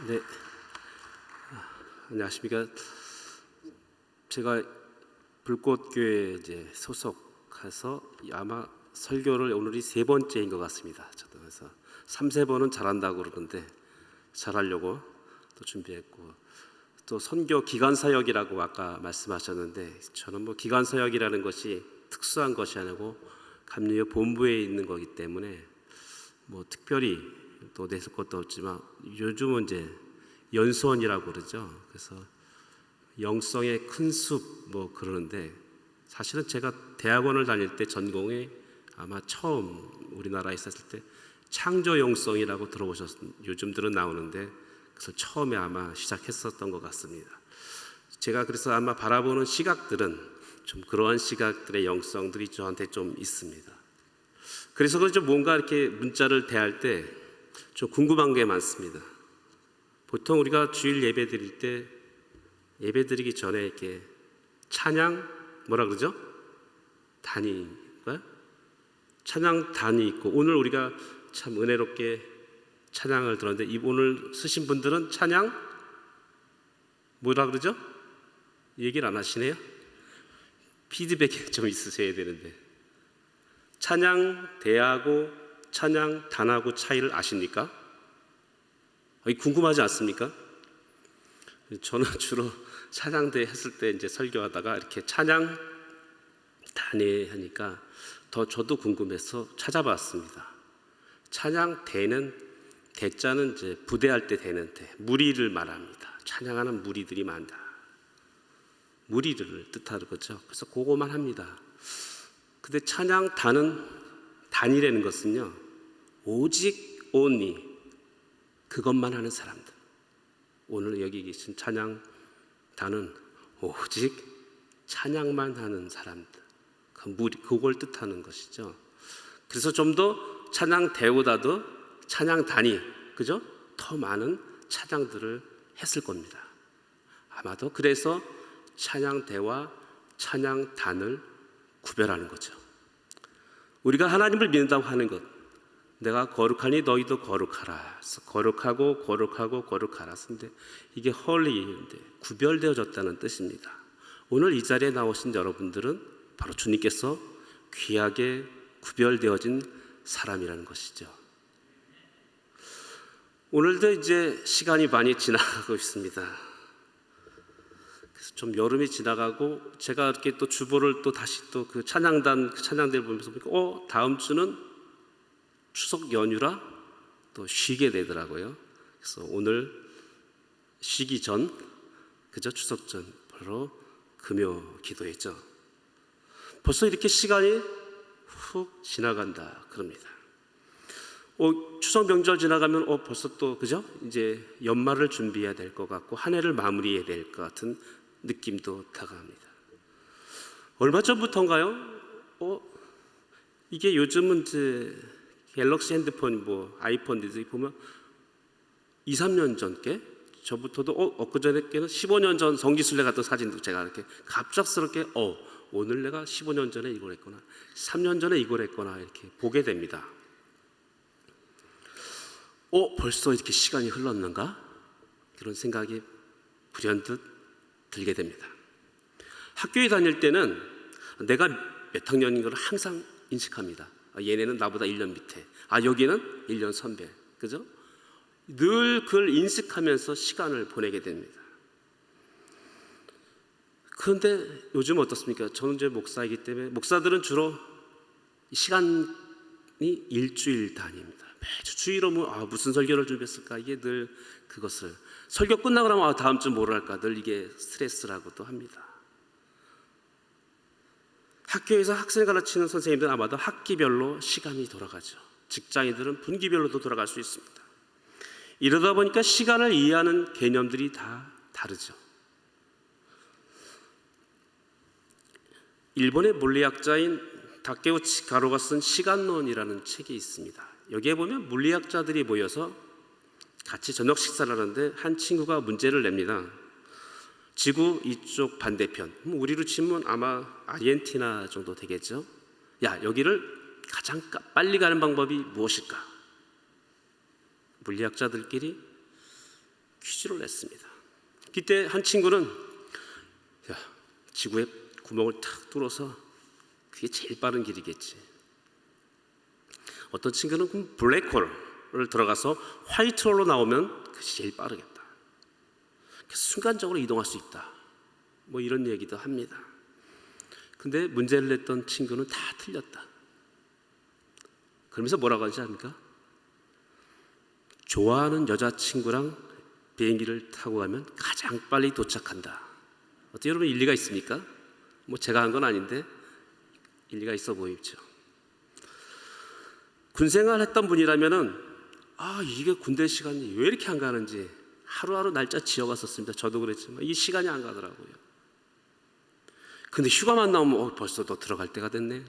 네, 안녕하십니까. 제가 불꽃교회 이제 소속해서 아마 설교를 오늘이 세 번째인 것 같습니다. 저도 그래서 3~4번은 잘한다고 그러는데 잘하려고 또 준비했고, 또 선교 기간 사역이라고 아까 말씀하셨는데, 저는 뭐 기간 사역이라는 것이 특수한 것이 아니고 감리교 본부에 있는 거기 때문에 뭐 특별히 또 내실 것도 없지만, 요즘은 이제 연수원이라고 그러죠. 그래서 영성의 큰 숲 뭐 그러는데, 사실은 제가 대학원을 다닐 때 전공이 아마 처음 우리나라에 있었을 때 창조 영성이라고 요즘들은 나오는데, 그래서 처음에 아마 시작했었던 것 같습니다. 제가 그래서 아마 바라보는 시각들은 좀 그러한 시각들의 영성들이 저한테 좀 있습니다. 그래서 그렇죠, 뭔가 이렇게 문자를 대할 때 좀 궁금한 게 많습니다. 보통 우리가 주일 예배 드릴 때, 예배 드리기 전에 이렇게 찬양 뭐라 그러죠? 단위인가요? 찬양 단위 있고, 오늘 우리가 참 은혜롭게 찬양을 들었는데, 오늘 쓰신 분들은 찬양 뭐라 그러죠? 얘기를 안 하시네요. 피드백이 좀 있으셔야 되는데, 찬양 대하고 찬양 단하고 차이를 아십니까? 궁금하지 않습니까? 저는 주로 찬양대 했을 때 이제 설교하다가 이렇게 찬양 단에 하니까 더 저도 궁금해서 찾아봤습니다. 찬양 대는, 대자는 이제 부대할 때 되는 대, 무리를 말합니다. 찬양하는 무리들이 많다, 무리를 뜻하는 거죠. 그래서 그거만 합니다. 근데 찬양 단은, 단이라는 것은요, 오직 only 그것만 하는 사람들. 오늘 여기 계신 찬양 단은 오직 찬양만 하는 사람들, 그 무리, 그걸 뜻하는 것이죠. 그래서 좀 더 찬양 대보다도 찬양 단이, 그죠? 더 많은 찬양들을 했을 겁니다. 아마도 그래서 찬양 대와 찬양 단을 구별하는 거죠. 우리가 하나님을 믿는다고 하는 것, 내가 거룩하니 너희도 거룩하라. 거룩하고 거룩하고 거룩하라. 근데 이게 홀리인데 구별되어졌다는 뜻입니다. 오늘 이 자리에 나오신 여러분들은 바로 주님께서 귀하게 구별되어진 사람이라는 것이죠. 오늘도 이제 시간이 많이 지나가고 있습니다. 그래서 좀 여름이 지나가고, 제가 이렇게 또 주보를 또 다시 또 그 찬양단, 그 찬양대를 보면서 보니까 다음 주는 추석 연휴라 또 쉬게 되더라고요. 그래서 오늘 쉬기 전, 그저 추석 전 바로 금요 기도했죠. 벌써 이렇게 시간이 훅 지나간다 그럽니다. 추석 명절 지나가면 벌써 또 그죠? 이제 연말을 준비해야 될 것 같고, 한 해를 마무리해야 될 것 같은 느낌도 다가옵니다. 얼마 전부터인가요? 이게 요즘은 이제 갤럭시 핸드폰, 뭐 아이폰들 보면 2~3년 전께, 저부터도 엊그저께는 15년 전 성지순례 갔던 사진도 제가 이렇게 갑작스럽게 오늘 내가 15년 전에 이걸 했구나, 3년 전에 이걸 했구나, 이렇게 보게 됩니다. 벌써 이렇게 시간이 흘렀는가? 그런 생각이 불현듯 들게 됩니다. 학교에 다닐 때는 내가 몇 학년인 걸 항상 인식합니다. 얘네는 나보다 1년 밑에, 여기는 1년 선배, 그죠? 늘 그걸 인식하면서 시간을 보내게 됩니다. 그런데 요즘 어떻습니까? 저는 이제 목사이기 때문에, 목사들은 주로 시간이 일주일 단위입니다. 매주 주일 오면 무슨 설교를 준비했을까, 이게 늘 그것을, 설교 끝나고 나면 다음 주 뭘 할까, 늘 이게 스트레스라고도 합니다. 학교에서 학생 가르치는 선생님들은 아마도 학기별로 시간이 돌아가죠. 직장인들은 분기별로도 돌아갈 수 있습니다. 이러다 보니까 시간을 이해하는 개념들이 다 다르죠. 일본의 물리학자인 다케우치 가로가 쓴 시간론이라는 책이 있습니다. 여기에 보면 물리학자들이 모여서 같이 저녁 식사를 하는데, 한 친구가 문제를 냅니다. 지구 이쪽 반대편, 우리로 치면 아마 아르헨티나 정도 되겠죠. 여기를 가장 빨리 가는 방법이 무엇일까? 물리학자들끼리 퀴즈를 냈습니다. 그때 한 친구는 지구에 구멍을 탁 뚫어서 그게 제일 빠른 길이겠지. 어떤 친구는 블랙홀을 들어가서 화이트홀로 나오면 그것이 제일 빠르겠다. 순간적으로 이동할 수 있다. 뭐 이런 얘기도 합니다. 근데 문제를 냈던 친구는 다 틀렸다. 그러면서 뭐라고 하지 않습니까? 좋아하는 여자친구랑 비행기를 타고 가면 가장 빨리 도착한다. 어떻게 여러분 일리가 있습니까? 뭐 제가 한 건 아닌데 일리가 있어 보이죠. 군생활 했던 분이라면은 이게 군대 시간이 왜 이렇게 안 가는지 하루하루 날짜 지어갔었습니다. 저도 그랬지만 이 시간이 안 가더라고요. 근데 휴가만 나오면 벌써 너 들어갈 때가 됐네.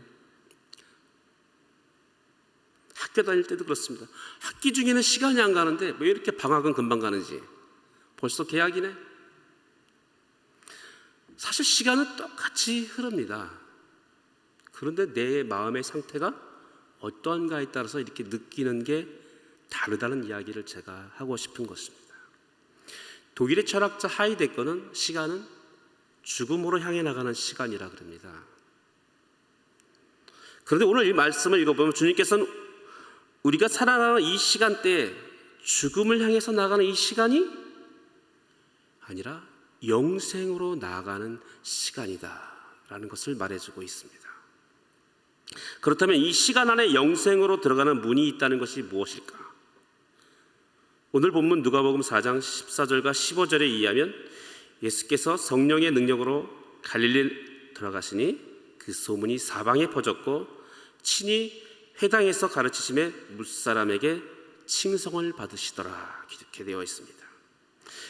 학교 다닐 때도 그렇습니다. 학기 중에는 시간이 안 가는데 왜 이렇게 방학은 금방 가는지 벌써 개학이네. 사실 시간은 똑같이 흐릅니다. 그런데 내 마음의 상태가 어떠한가에 따라서 이렇게 느끼는 게 다르다는 이야기를 제가 하고 싶은 것입니다. 독일의 철학자 하이데거는 시간은 죽음으로 향해 나가는 시간이라 그럽니다. 그런데 오늘 이 말씀을 읽어보면 주님께서는 우리가 살아가는 이 시간대에 죽음을 향해서 나가는 이 시간이 아니라 영생으로 나아가는 시간이다라는 것을 말해주고 있습니다. 그렇다면 이 시간 안에 영생으로 들어가는 문이 있다는 것이 무엇일까? 오늘 본문 누가복음 4장 14절과 15절에 의하면 예수께서 성령의 능력으로 갈릴리 들어가시니 그 소문이 사방에 퍼졌고 친히 회당에서 가르치심에 무사람에게 칭송을 받으시더라 이렇게 되어 있습니다.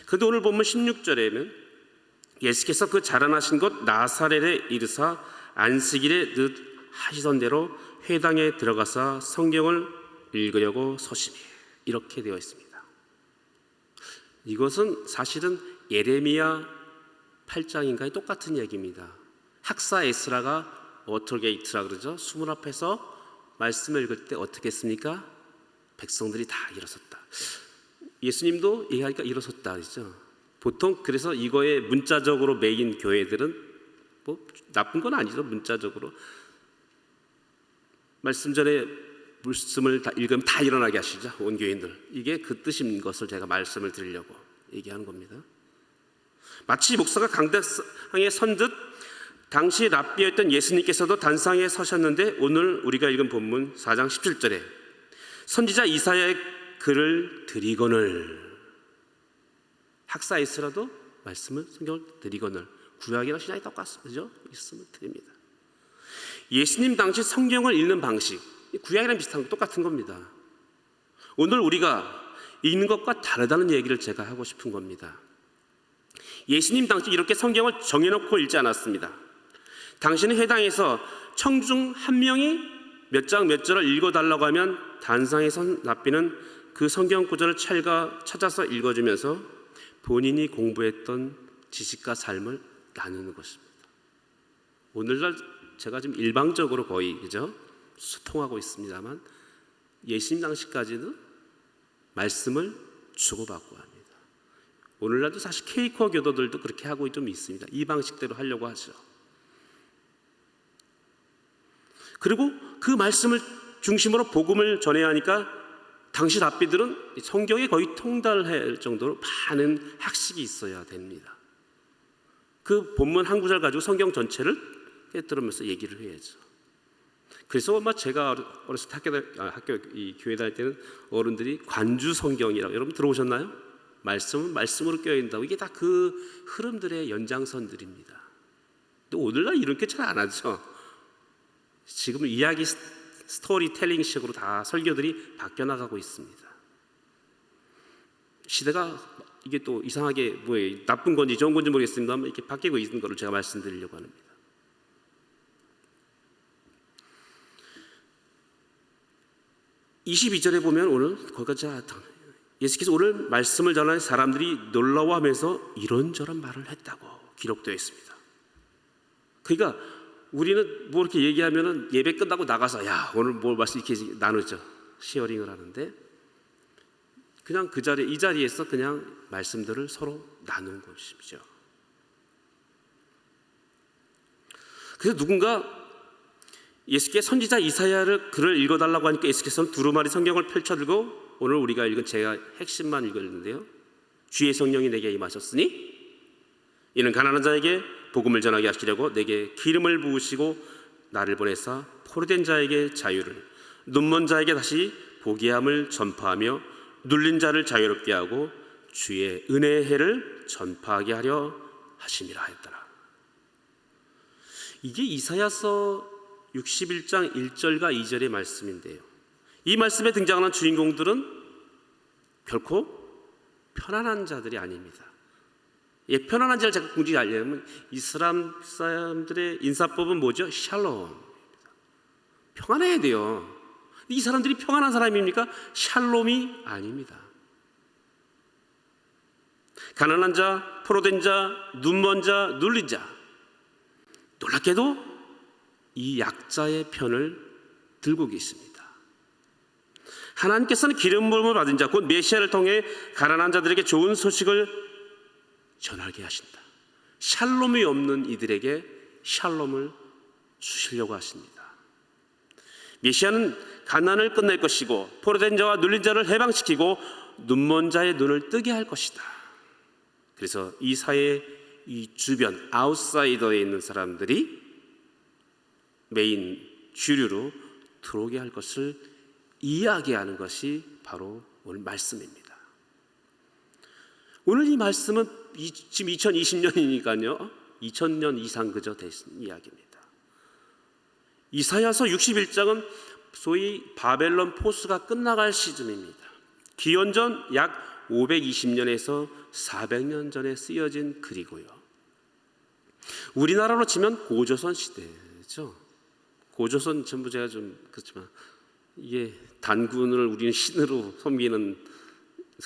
그런데 오늘 본문 16절에는 예수께서 그 자라나신 곳 나사렛에 이르사 안식일에 늘 하시던 대로 회당에 들어가서 성경을 읽으려고 서시니 이렇게 되어 있습니다. 이것은 사실은 예레미야 8장인가에 똑같은 얘기입니다. 학사 에스라가 워터게이트라 그러죠. 수문 앞에서 말씀을 읽을 때 어떻게 했습니까? 백성들이 다 일어섰다. 예수님도 얘기하니까 일어섰다 그러죠. 보통 그래서 이거에 문자적으로 매인 교회들은 뭐 나쁜 건 아니죠. 문자적으로 말씀 전에 말씀을 다 읽으면 다 일어나게 하시죠. 온 교인들. 이게 그 뜻인 것을 제가 말씀을 드리려고 얘기하는 겁니다. 마치 목사가 강대상에 선 듯 당시 랍비였던 예수님께서도 단상에 서셨는데 오늘 우리가 읽은 본문 4장 17절에 선지자 이사야의 글을 드리거늘 학사 에스라도 말씀을 성경을 드리거늘 구약이랑 신약이 똑같죠? 말씀을 드립니다. 예수님 당시 성경을 읽는 방식 구약이랑 비슷한 똑같은 겁니다. 오늘 우리가 읽는 것과 다르다는 얘기를 제가 하고 싶은 겁니다. 예수님 당시 이렇게 성경을 정해놓고 읽지 않았습니다. 당신은 회당에서 청중 한 명이 몇 장 몇 절을 읽어달라고 하면 단상에 선 랍비는 그 성경 구절을 찾아서 읽어주면서 본인이 공부했던 지식과 삶을 나누는 것입니다. 오늘날 제가 지금 일방적으로 거의 그죠? 소통하고 있습니다만 예수님 당시까지는 말씀을 주고받고 합니다. 오늘날도 사실 케이커 교도들도 그렇게 하고 좀 있습니다. 이 방식대로 하려고 하죠. 그리고 그 말씀을 중심으로 복음을 전해야 하니까 당시 랍비들은 성경에 거의 통달할 정도로 많은 학식이 있어야 됩니다. 그 본문 한 구절 가지고 성경 전체를 깨뜨리면서 얘기를 해야죠. 그래서 제가 어렸을 때 학교 이 교회 다닐 때는 어른들이 관주 성경이라고 여러분 들어보셨나요? 말씀은 말씀으로 껴야 된다고 이게 다 그 흐름들의 연장선들입니다. 근데 오늘날 이렇게 잘 안 하죠. 지금 이야기 스토리텔링식으로 다 설교들이 바뀌어 나가고 있습니다. 시대가 이게 또 이상하게 뭐예요? 나쁜 건지 좋은 건지 모르겠습니다만 이렇게 바뀌고 있는 것을 제가 말씀드리려고 합니다. (22절에) 보면 오늘 거기까지 예수께서 오늘 말씀을 전하는 사람들이 놀라워하면서 이런저런 말을 했다고 기록되어 있습니다. 그러니까 우리는 뭐 이렇게 얘기하면은 예배 끝나고 나가서 야 오늘 뭘 말씀 이렇게 나누죠. 시어링을 하는데 그냥 이 자리에서 그냥 말씀들을 서로 나눈 것이죠. 그래서 누군가 예수께 선지자 이사야를 글을 읽어달라고 하니까 예수께서는 두루마리 성경을 펼쳐들고 오늘 우리가 읽은 제가 핵심만 읽었는데요. 주의 성령이 내게 임하셨으니 이는 가난한 자에게 복음을 전하게 하시려고 내게 기름을 부으시고 나를 보내사 포로된 자에게 자유를, 눈먼 자에게 다시 보게 함을 전파하며 눌린 자를 자유롭게 하고 주의 은혜의 해를 전파하게 하려 하심이라 했더라. 이게 이사야서 61장 1절과 2절의 말씀인데요. 이 말씀에 등장하는 주인공들은 결코 편안한 자들이 아닙니다. 편안한 자를 자꾸 궁지하려면 이슬람 사람들의 인사법은 뭐죠? 샬롬입니다. 평안해야 돼요. 이 사람들이 평안한 사람입니까? 샬롬이 아닙니다. 가난한 자, 포로된 자, 눈먼 자, 눌린 자, 놀랍게도 이 약자의 편을 들고 계십니다. 하나님께서는 기름 부음을 받은 자, 곧 메시아를 통해 가난한 자들에게 좋은 소식을 전하게 하신다. 샬롬이 없는 이들에게 샬롬을 주시려고 하십니다. 메시아는 가난을 끝낼 것이고 포로된 자와 눌린 자를 해방시키고 눈먼 자의 눈을 뜨게 할 것이다. 그래서 이 사회 이 주변 아웃사이더에 있는 사람들이 메인 주류로 들어오게 할 것을 이야기하는 것이 바로 오늘 말씀입니다. 오늘 이 말씀은 지금 2020년이니까요 2000년 이상 그저 되신 이야기입니다. 이사야서 61장은 소위 바벨론 포수가 끝나갈 시즌입니다. 기원전 약 520년에서 400년 전에 쓰여진 글이고요. 우리나라로 치면 고조선 시대죠. 고조선 전부 제가 좀 그렇지만 이게 단군을 우리는 신으로 섬기는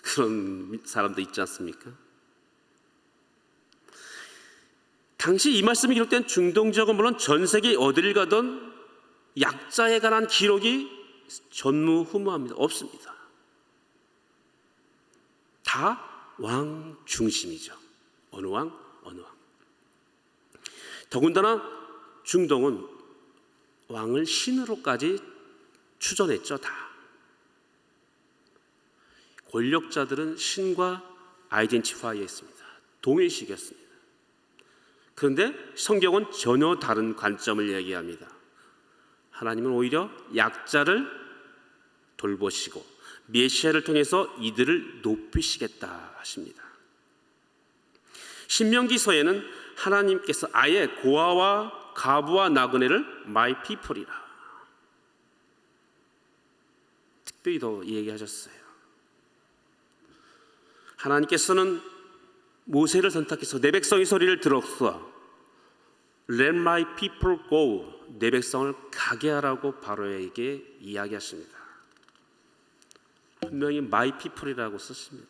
그런 사람도 있지 않습니까? 당시 이 말씀이 기록된 중동 지역은 물론 전 세계 어디를 가든 약자에 관한 기록이 전무후무합니다. 없습니다. 다 왕 중심이죠. 어느 왕, 어느 왕. 더군다나 중동은 왕을 신으로까지 추존했죠. 다. 권력자들은 신과 아이덴티파이했습니다. 동일시켰습니다. 그런데 성경은 전혀 다른 관점을 얘기합니다. 하나님은 오히려 약자를 돌보시고 메시아를 통해서 이들을 높이시겠다 하십니다. 신명기서에는 하나님께서 아예 고아와 가부와 나그네를 My people이라 특별히 더 얘기하셨어요. 하나님께서는 모세를 선택해서 내 백성의 소리를 들었어. Let my people go. 내 백성을 가게 하라고 바로에게 이야기하십니다. 분명히 my people이라고 썼습니다.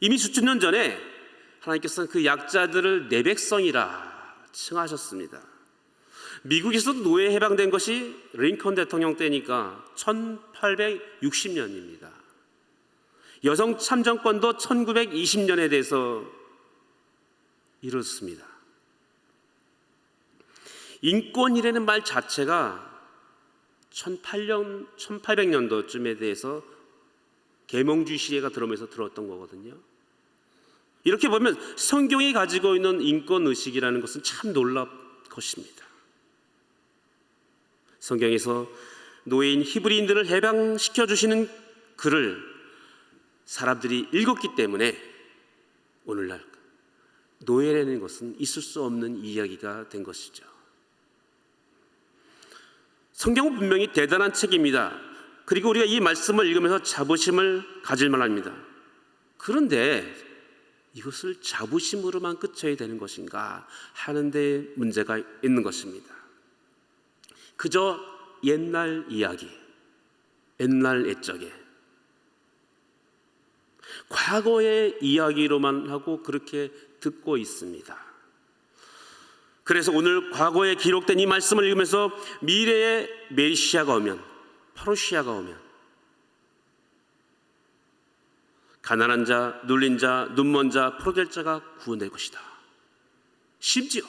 이미 수천 년 전에 하나님께서는 그 약자들을 내 백성이라 칭하셨습니다. 미국에서도 노예 해방된 것이 링컨 대통령 때니까 1860년입니다. 여성 참정권도 1920년에 대해서 이뤘습니다. 인권이라는 말 자체가 1800년도쯤에 대해서 계몽주의 시대가 들어오면서 들었던 거거든요. 이렇게 보면 성경이 가지고 있는 인권의식이라는 것은 참 놀랍 것입니다. 성경에서 노예인 히브리인들을 해방시켜 주시는 글을 사람들이 읽었기 때문에 오늘날 노예라는 것은 있을 수 없는 이야기가 된 것이죠. 성경은 분명히 대단한 책입니다. 그리고 우리가 이 말씀을 읽으면서 자부심을 가질 만합니다. 그런데 이것을 자부심으로만 그쳐야 되는 것인가 하는 데 문제가 있는 것입니다. 그저 옛날 이야기, 옛날 옛적에 과거의 이야기로만 하고 그렇게 듣고 있습니다. 그래서 오늘 과거에 기록된 이 말씀을 읽으면서 미래의 메시아가 오면, 파루시아가 오면 가난한 자, 눌린 자, 눈먼 자, 포로될 자가 구원될 것이다. 심지어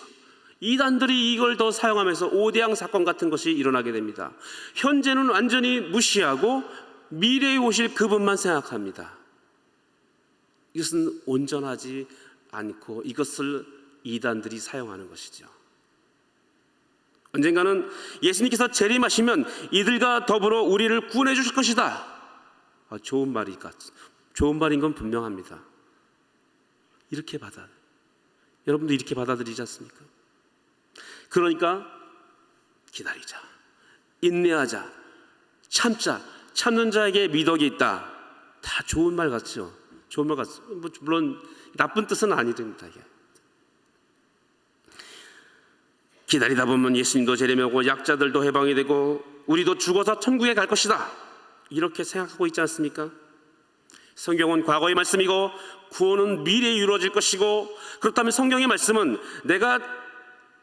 이단들이 이걸 더 사용하면서 오대양 사건 같은 것이 일어나게 됩니다. 현재는 완전히 무시하고 미래에 오실 그분만 생각합니다. 이것은 온전하지 않고 이것을 이단들이 사용하는 것이죠. 언젠가는 예수님께서 재림하시면 이들과 더불어 우리를 구원해 주실 것이다. 좋은 말인 건 분명합니다. 여러분도 이렇게 받아들이지 않습니까? 그러니까 기다리자, 인내하자, 참자, 참는 자에게 미덕이 있다. 다 좋은 말 같죠. 좋은 말 같죠. 물론 나쁜 뜻은 아니됩니다. 이게. 기다리다 보면 예수님도 재림이 오고 약자들도 해방이 되고 우리도 죽어서 천국에 갈 것이다. 이렇게 생각하고 있지 않습니까? 성경은 과거의 말씀이고 구원은 미래에 이루어질 것이고, 그렇다면 성경의 말씀은 내가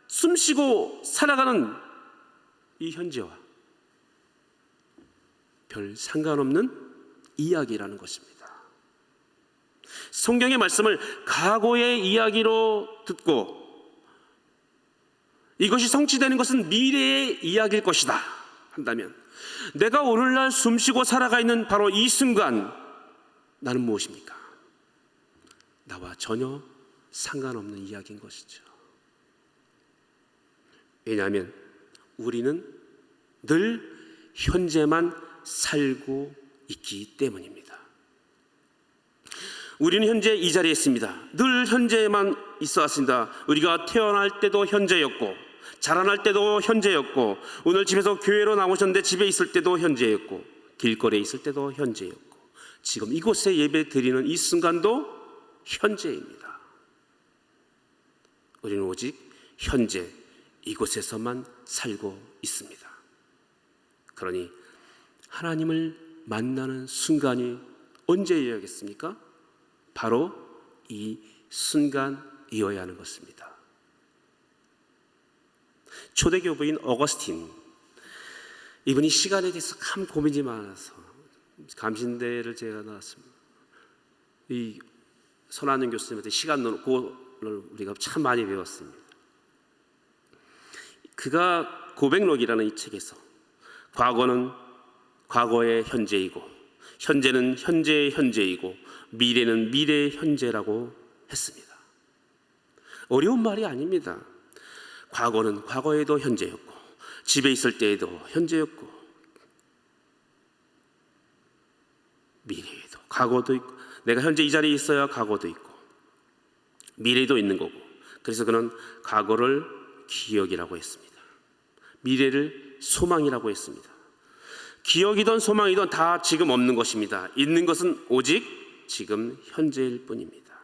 숨쉬고 살아가는 이 현재와 별 상관없는 이야기라는 것입니다. 성경의 말씀을 과거의 이야기로 듣고 이것이 성취되는 것은 미래의 이야기일 것이다 한다면, 내가 오늘날 숨쉬고 살아가 있는 바로 이 순간 나는 무엇입니까? 나와 전혀 상관없는 이야기인 것이죠. 왜냐하면 우리는 늘 현재만 살고 있기 때문입니다. 우리는 현재 이 자리에 있습니다. 늘 현재에만 있어 왔습니다. 우리가 태어날 때도 현재였고, 자라날 때도 현재였고, 오늘 집에서 교회로 나오셨는데 집에 있을 때도 현재였고, 길거리에 있을 때도 현재였고, 지금 이곳에 예배 드리는 이 순간도 현재입니다. 우리는 오직 현재 이곳에서만 살고 있습니다. 그러니 하나님을 만나는 순간이 언제여야겠습니까? 바로 이 순간이어야 하는 것입니다. 초대교부인 어거스틴, 이분이 시간에 대해서 참 고민이 많아서 감신대를 제가 나왔습니다. 이 손한영 교수님한테 시간론을 우리가 참 많이 배웠습니다. 그가 고백록이라는 이 책에서 과거는 과거의 현재이고, 현재는 현재의 현재이고, 미래는 미래의 현재라고 했습니다. 어려운 말이 아닙니다. 과거는 과거에도 현재였고, 집에 있을 때에도 현재였고, 미래에도 과거도 있고, 내가 현재 이 자리에 있어야 과거도 있고 미래도 있는 거고, 그래서 그는 과거를 기억이라고 했습니다. 미래를 소망이라고 했습니다. 기억이든 소망이든 다 지금 없는 것입니다. 있는 것은 오직 지금 현재일 뿐입니다.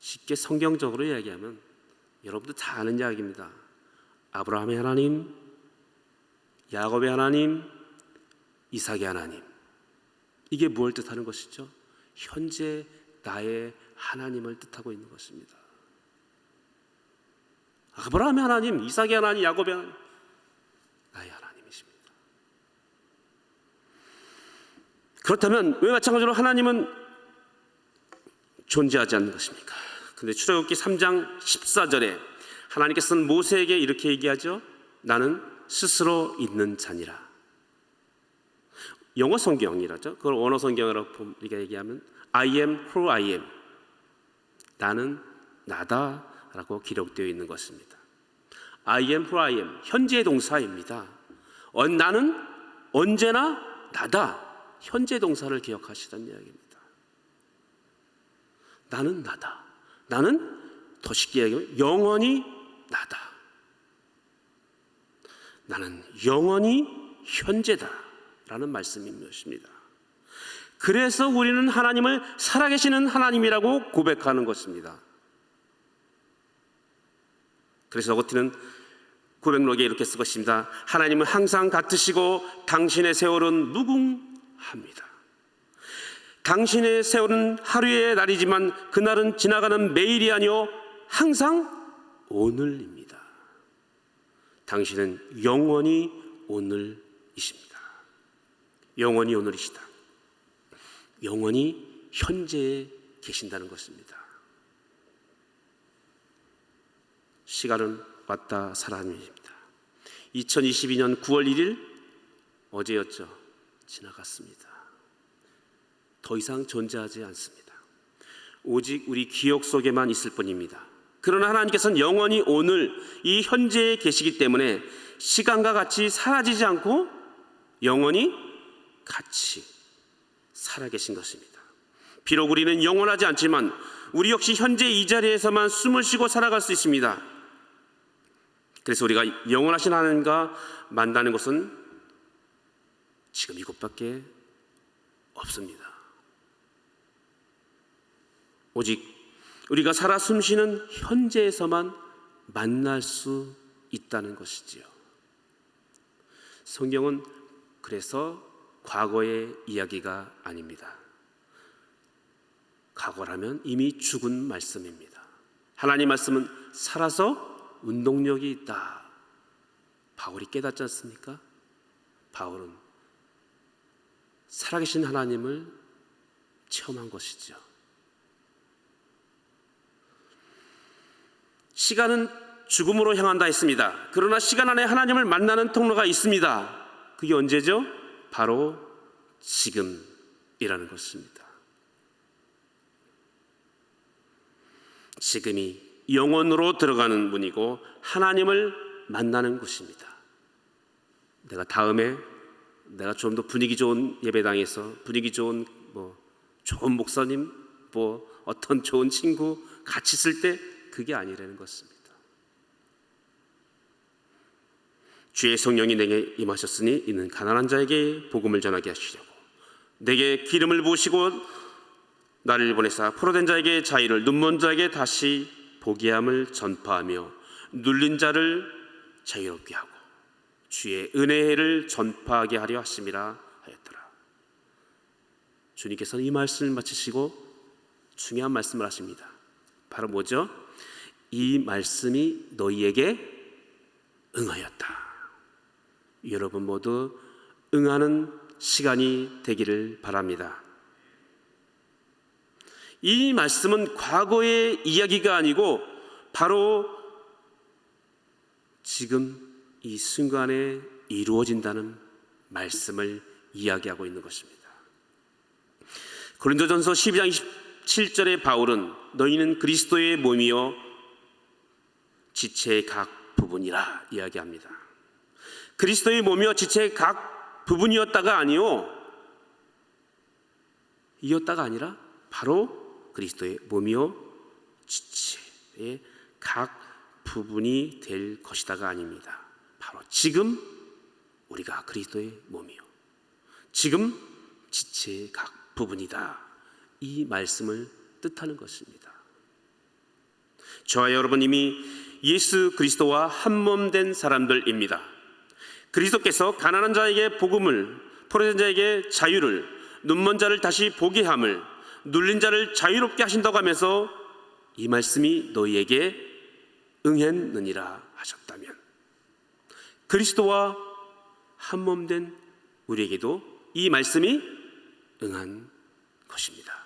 쉽게 성경적으로 이야기하면 여러분도 다 아는 이야기입니다. 아브라함의 하나님, 야곱의 하나님, 이삭의 하나님. 이게 무엇을 뜻하는 것이죠? 현재 나의 하나님을 뜻하고 있는 것입니다. 아브라함의 하나님, 이삭의 하나님, 야곱의 하나님, 나의 하나님이십니다. 그렇다면 왜 마찬가지로 하나님은 존재하지 않는 것입니까? 근데 출애굽기 3장 14절에 하나님께서는 모세에게 이렇게 얘기하죠. 나는 스스로 있는 자니라. 영어 성경이라죠. 그걸 원어 성경이라고 우리가 얘기하면 I am who I am. 나는 나다라고 기록되어 있는 것입니다. I am who I am. 현재 동사입니다. 나는 언제나 나다. 현재 동사를 기억하시던 이야기입니다. 나는 나다. 나는 더 쉽게 얘기하면 영원히 나다. 나는 영원히 현재다 라는 말씀인 것입니다. 그래서 우리는 하나님을 살아계시는 하나님이라고 고백하는 것입니다. 그래서 어거티는 고백록에 이렇게 쓰고 있습니다. 하나님은 항상 같으시고 당신의 세월은 무궁합니다. 당신의 세월은 하루의 날이지만 그날은 지나가는 매일이 아니요 항상 오늘입니다. 당신은 영원히 오늘이십니다. 영원히 오늘이시다. 영원히 현재에 계신다는 것입니다. 시간은 왔다 사람입니다. 2022년 9월 1일 어제였죠. 지나갔습니다. 더 이상 존재하지 않습니다. 오직 우리 기억 속에만 있을 뿐입니다. 그러나 하나님께서는 영원히 오늘 이 현재에 계시기 때문에 시간과 같이 사라지지 않고 영원히 같이 살아계신 것입니다. 비록 우리는 영원하지 않지만 우리 역시 현재 이 자리에서만 숨을 쉬고 살아갈 수 있습니다. 그래서 우리가 영원하신 하나님과 만나는 것은 지금 이곳밖에 없습니다. 오직 우리가 살아 숨쉬는 현재에서만 만날 수 있다는 것이지요. 성경은 그래서 과거의 이야기가 아닙니다. 과거라면 이미 죽은 말씀입니다. 하나님 말씀은 살아서 운동력이 있다. 바울이 깨닫지 않습니까? 바울은 살아계신 하나님을 체험한 것이죠. 시간은 죽음으로 향한다 했습니다. 그러나 시간 안에 하나님을 만나는 통로가 있습니다. 그게 언제죠? 바로 지금이라는 것입니다. 지금이 영원으로 들어가는 문이고 하나님을 만나는 곳입니다. 내가 다음에 내가 좀 더 분위기 좋은 예배당에서 분위기 좋은 좋은 목사님 어떤 좋은 친구 같이 있을 때 그게 아니라는 것입니다. 주의 성령이 내게 임하셨으니 이는 가난한 자에게 복음을 전하게 하시려고 내게 기름을 부으시고 나를 보내사 포로된 자에게 자유를 눈먼 자에게 다시 보게 함을 전파하며 눌린 자를 자유롭게 하고 주의 은혜의 해를 전파하게 하려 하심이라 하였더라. 주님께서는 이 말씀을 마치시고 중요한 말씀을 하십니다. 바로 뭐죠? 이 말씀이 너희에게 응하였다. 여러분 모두 응하는 시간이 되기를 바랍니다. 이 말씀은 과거의 이야기가 아니고 바로 지금 이 순간에 이루어진다는 말씀을 이야기하고 있는 것입니다. 고린도전서 12장 27절에 바울은 너희는 그리스도의 몸이요 지체의 각 부분이라 이야기합니다. 그리스도의 몸이요 지체의 각 부분이었다가 아니요 이었다가 아니라 바로 그리스도의 몸이요 지체의 각 부분이 될 것이다가 아닙니다. 바로 지금 우리가 그리스도의 몸이요 지금 지체의 각 부분이다. 이 말씀을 뜻하는 것입니다. 저와 여러분 이미 예수 그리스도와 한 몸 된 사람들입니다. 그리스도께서 가난한 자에게 복음을, 포로된 자에게 자유를, 눈먼 자를 다시 보게 함을, 눌린 자를 자유롭게 하신다고 하면서 이 말씀이 너희에게 응했느니라 하셨다면 그리스도와 한 몸 된 우리에게도 이 말씀이 응한 것입니다.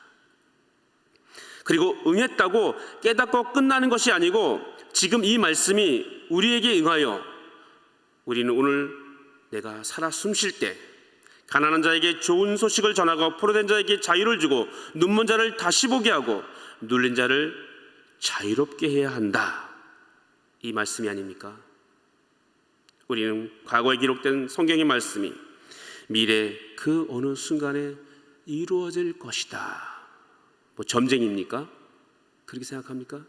그리고 응했다고 깨닫고 끝나는 것이 아니고 지금 이 말씀이 우리에게 응하여 우리는 오늘 내가 살아 숨쉴 때 가난한 자에게 좋은 소식을 전하고 포로된 자에게 자유를 주고 눈먼 자를 다시 보게 하고 눌린 자를 자유롭게 해야 한다. 이 말씀이 아닙니까? 우리는 과거에 기록된 성경의 말씀이 미래 그 어느 순간에 이루어질 것이다. 점쟁입니까? 그렇게 생각합니까?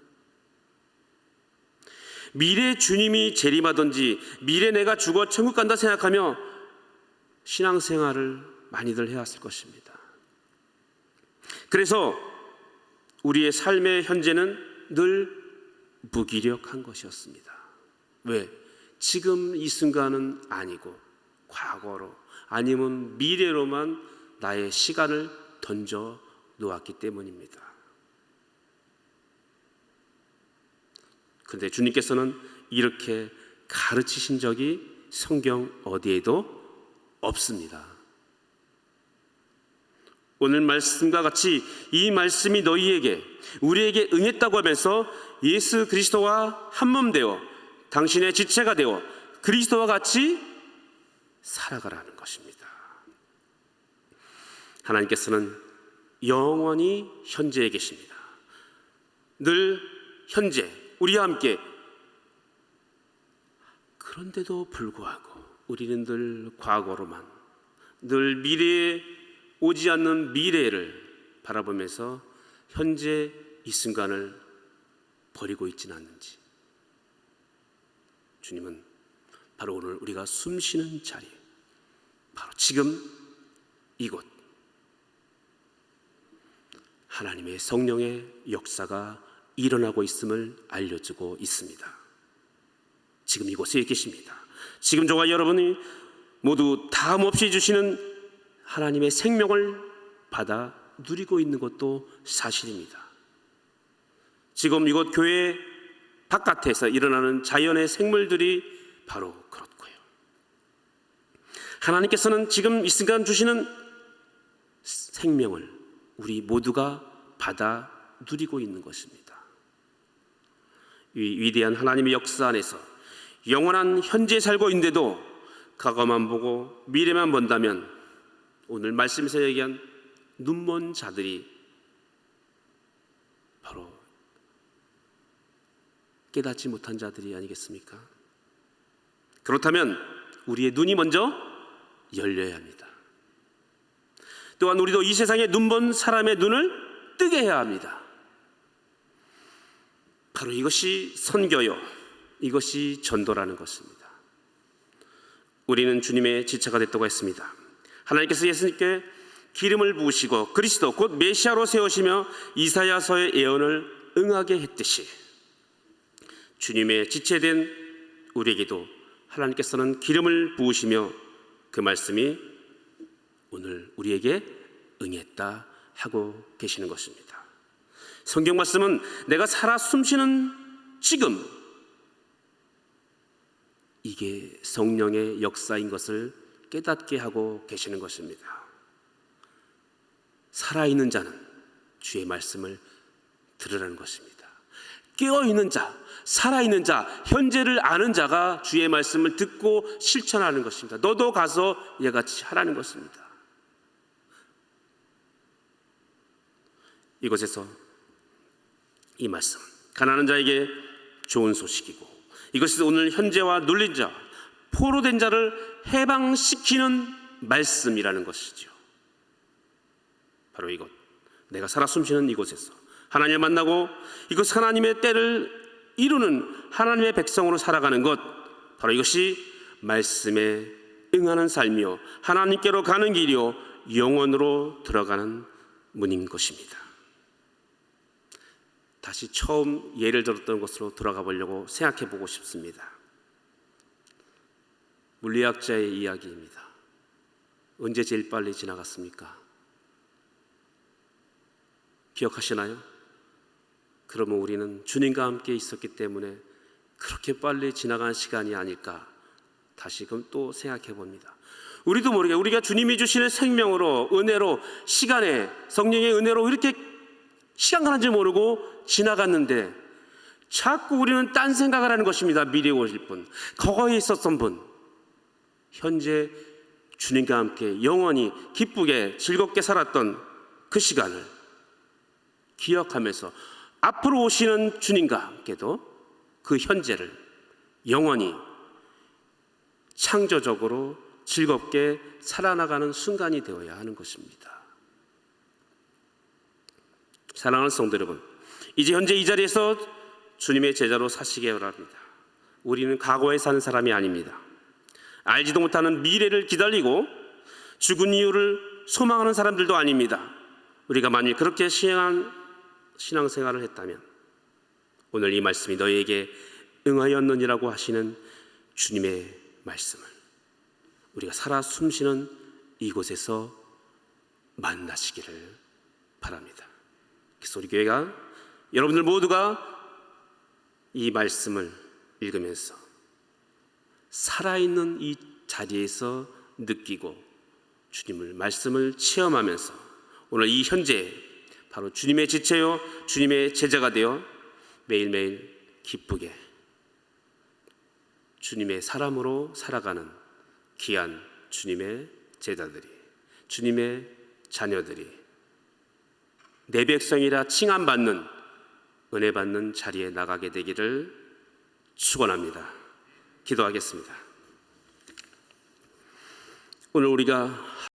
미래 주님이 재림하든지 미래 내가 죽어 천국 간다 생각하며 신앙생활을 많이들 해왔을 것입니다. 그래서 우리의 삶의 현재는 늘 무기력한 것이었습니다. 왜? 지금 이 순간은 아니고 과거로 아니면 미래로만 나의 시간을 던져 놓았기 때문입니다. 그런데 주님께서는 이렇게 가르치신 적이 성경 어디에도 없습니다. 오늘 말씀과 같이 이 말씀이 너희에게 우리에게 응했다고 하면서 예수 그리스도와 한몸 되어 당신의 지체가 되어 그리스도와 같이 살아가라는 것입니다. 하나님께서는 영원히 현재에 계십니다. 늘 현재 우리와 함께. 그런데도 불구하고 우리는 늘 과거로만, 늘 미래에 오지 않는 미래를 바라보면서 현재 이 순간을 버리고 있지는 않는지. 주님은 바로 오늘 우리가 숨쉬는 자리, 바로 지금 이곳 하나님의 성령의 역사가 일어나고 있음을 알려주고 있습니다. 지금 이곳에 계십니다. 지금 저와 여러분이 모두 다음 없이 주시는 하나님의 생명을 받아 누리고 있는 것도 사실입니다. 지금 이곳 교회 바깥에서 일어나는 자연의 생물들이 바로 그렇고요. 하나님께서는 지금 이 순간 주시는 생명을 우리 모두가 받아 누리고 있는 것입니다. 이 위대한 하나님의 역사 안에서 영원한 현재에 살고 있는데도 과거만 보고 미래만 본다면 오늘 말씀에서 얘기한 눈먼 자들이 바로 깨닫지 못한 자들이 아니겠습니까? 그렇다면 우리의 눈이 먼저 열려야 합니다. 또한 우리도 이 세상에 눈먼 사람의 눈을 뜨게 해야 합니다. 바로 이것이 선교요, 이것이 전도라는 것입니다. 우리는 주님의 지체가 됐다고 했습니다. 하나님께서 예수님께 기름을 부으시고 그리스도 곧 메시아로 세우시며 이사야서의 예언을 응하게 했듯이 주님의 지체된 우리에게도 하나님께서는 기름을 부으시며 그 말씀이 오늘 우리에게 응했다 하고 계시는 것입니다. 성경 말씀은 내가 살아 숨쉬는 지금, 이게 성령의 역사인 것을 깨닫게 하고 계시는 것입니다. 살아있는 자는 주의 말씀을 들으라는 것입니다. 깨어있는 자, 살아있는 자, 현재를 아는 자가 주의 말씀을 듣고 실천하는 것입니다. 너도 가서 이같이 하라는 것입니다. 이곳에서 이 말씀, 가난한 자에게 좋은 소식이고 이것이 오늘 현재와 눌린 자, 포로된 자를 해방시키는 말씀이라는 것이죠. 바로 이곳, 내가 살아 숨쉬는 이곳에서 하나님을 만나고 이곳 하나님의 때를 이루는 하나님의 백성으로 살아가는 것, 바로 이것이 말씀에 응하는 삶이요 하나님께로 가는 길이요 영원으로 들어가는 문인 것입니다. 다시 처음 예를 들었던 것으로 돌아가 보려고 생각해 보고 싶습니다. 물리학자의 이야기입니다. 언제 제일 빨리 지나갔습니까? 기억하시나요? 그러면 우리는 주님과 함께 있었기 때문에 그렇게 빨리 지나간 시간이 아닐까 다시금 또 생각해 봅니다. 우리도 모르게 우리가 주님이 주시는 생명으로, 은혜로, 시간에 성령의 은혜로 이렇게 시간 가는 줄 모르고 지나갔는데 자꾸 우리는 딴 생각을 하는 것입니다. 미래에 오실 분, 과거에 있었던 분, 현재 주님과 함께 영원히 기쁘게 즐겁게 살았던 그 시간을 기억하면서 앞으로 오시는 주님과 함께도 그 현재를 영원히 창조적으로 즐겁게 살아나가는 순간이 되어야 하는 것입니다. 사랑하는 성도 여러분, 이제 현재 이 자리에서 주님의 제자로 사시기 바랍니다. 우리는 과거에 사는 사람이 아닙니다. 알지도 못하는 미래를 기다리고 죽은 이유를 소망하는 사람들도 아닙니다. 우리가 만일 그렇게 신앙생활을 했다면 오늘 이 말씀이 너희에게 응하였느니라고 하시는 주님의 말씀을 우리가 살아 숨쉬는 이곳에서 만나시기를 바랍니다. 그래서 우리 교회가, 여러분들 모두가 이 말씀을 읽으면서 살아있는 이 자리에서 느끼고 주님을 말씀을 체험하면서 오늘 이 현재 바로 주님의 지체요 주님의 제자가 되어 매일매일 기쁘게 주님의 사람으로 살아가는 귀한 주님의 제자들이, 주님의 자녀들이 내 백성이라 칭함받는 은혜 받는 자리에 나가게 되기를 축원합니다. 기도하겠습니다. 오늘 우리가